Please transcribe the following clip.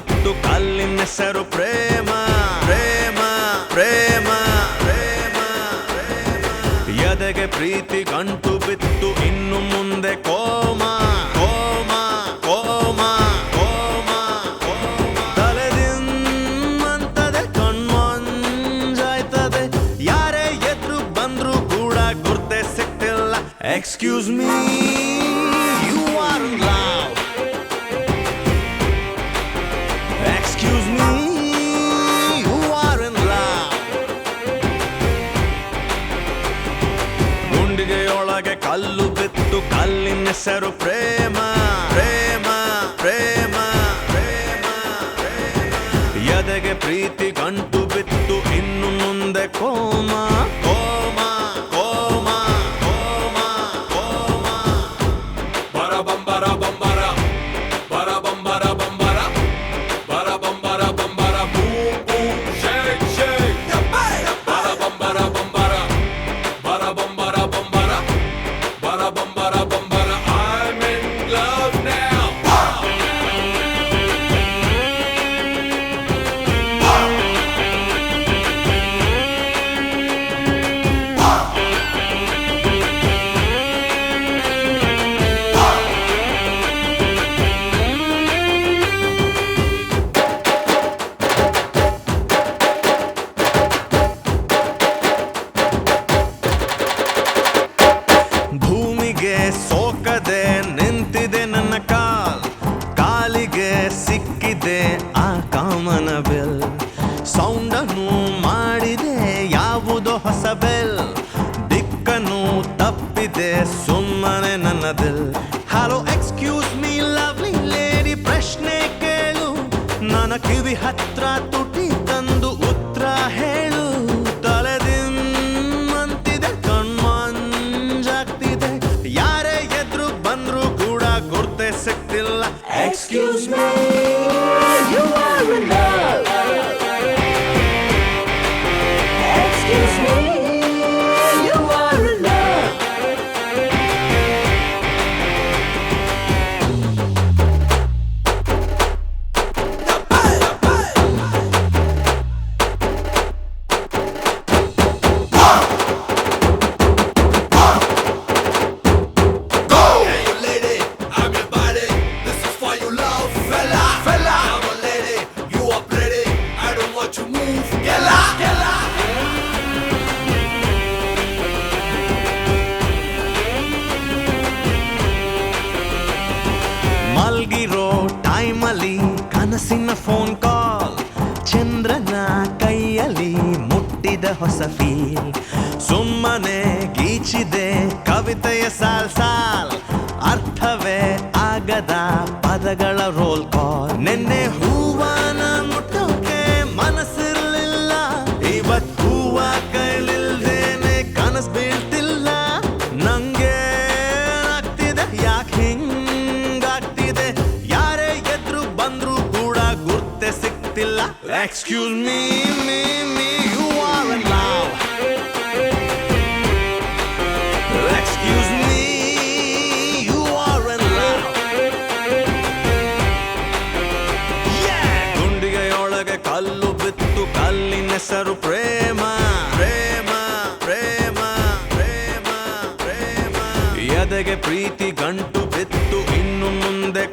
ಬಿತ್ತು ಕಲ್ಲಿನ ಹೆಸರು ಪ್ರೇಮ ಪ್ರೇಮ ಪ್ರೇಮ ಪ್ರೇಮ ಎದೆಗೆ ಪ್ರೀತಿ ಗಂಟು ಬಿತ್ತು ಇನ್ನು ಮುಂದೆ ಕೋಮ ಕೋಮ ಕೋಮ ಕೋಮ ತಲೆದಿಂತದೆ ಕಣ್ಮಂಜಾಯ್ತದೆ ಯಾರೇ ಎದ್ರು ಬಂದ್ರು ಕೂಡ ಗುರ್ತೆ ಸಿಕ್ತಿಲ್ಲ excuse me you are in love excuse me you are in love ಗುಂಡಿಗೆಯೊಳಗೆ ಕಲ್ಲು ಬಿತ್ತು ಕಲ್ಲಿನ ಹೆಸರು ಪ್ರೇಮ ಪ್ರೇಮ ಪ್ರೇಮ ಪ್ರೇಮ ಎದೆಗೆ ಪ್ರೀತಿ ಗಂಟು ಬಿತ್ತು ಇನ್ನು ಮುಂದೆ ಕೋಮ ಕೋಮ ಕೋಮ ಕೋಮ ಕೋಮ ಬರ ಬಂಬರ ಬಂಬರ ಬರ ಬಂಬರ ಬಂಬರ ಬರ ಬಂಬರ ಬಂಬರ ಬೂಮ್ ಬೂಮ್ ಶೇಕ್ ಶೇಕ್ ಬರ ಬಂಬರ ಬಂಬರ ಬರ ಬಂಬರ ಬಂಬರ ಬರ ಬಂಬರ ಬಂಬರ I'm in love now. ಭೂಮಿಗೆ ಸೋಕದೆ ನಿಂತಿದೆ ನನ್ನ ಕಾಲಿಗೆ ಸಿಕ್ಕಿದೆ ಆ ಕಾಮನ ಬೆಲ್ ಸೌಂಡನ್ನು ಮಾಡಿದೆ ಯಾವುದೋ ಹೊಸ ಬೆಲ್ ದಿಕ್ಕನ್ನು ತಪ್ಪಿದೆ ಸುಮ್ಮನೆ ನನ್ನ ದಿಲ್ hello excuse me lovely lady ಪ್ರಶ್ನೆ ಕೇಳು ನನ್ನ ಕಿವಿ ಹತ್ರ ತುಟಿ ತಂದು ಉತ್ತರ ಹೇಳು ತಲೆದಿಂತಿದೆ ಕಣ್ಮಂಜಾಗ್ತಿದೆ ಯಾರೇ ಎದ್ರು ಬಂದ್ರು ಕೂಡ ಗುರ್ತೆ ಸಿಕ್ತಿಲ್ಲ excuse me you are in love excuse me you are in love Hey you lady, I'm your body. This is for you love, fella, fella. I'm a lady, you are pretty. I don't want you move, gela, gela. ಮಲ್ಗಿರೋ ಟೈಮಲ್ಲಿ ಕನಸಿನ phone call ಚಂದ್ರನ ಕೈಯಲ್ಲಿ ಮುಟ್ಟಿದ ಹೊಸ feel ಸುಮ್ಮನೆ ಗೀಚಿದೆ ಕವಿತೆಯ ಸಾಲ್ ಅರ್ಥವೇ ಆಗದ ಪದಗಳ ರೋಲ್ ಕಾಲ್ ನಿನ್ನೆ ಹೂವನ ಮುಟ್ಟೋಕೆ ಮನಸ್ಸಿರ್ಲಿಲ್ಲ ಇವತ್ತು ಹೂವ ಕೈಲಿಲ್ದೇನೆ ಕನಸು ಬೀಳ್ತಿಲ್ಲ ನಂಗೆ ಆಗ್ತಿದೆ ಯಾಕೆ ಹಿಂಗಾಗ್ತಿದೆ ಯಾರೇ ಎದ್ರು ಬಂದ್ರು ಕೂಡ ಗುರ್ತೆ ಸಿಕ್ತಿಲ್ಲ excuse me you are in love excuse me you are in love ಗುಂಡಿಗೆಯೊಳಗೆ ಕಲ್ಲು ಬಿತ್ತು ಕಲ್ಲಿನ ಹೆಸರು ಪ್ರೇಮ ಪ್ರೇಮ ಪ್ರೇಮ ಪ್ರೇಮ ಪ್ರೇಮ ಎದೆಗೆ ಪ್ರೀತಿ ಗಂಟು ಬಿತ್ತು ಇನ್ನು ಮುಂದೆ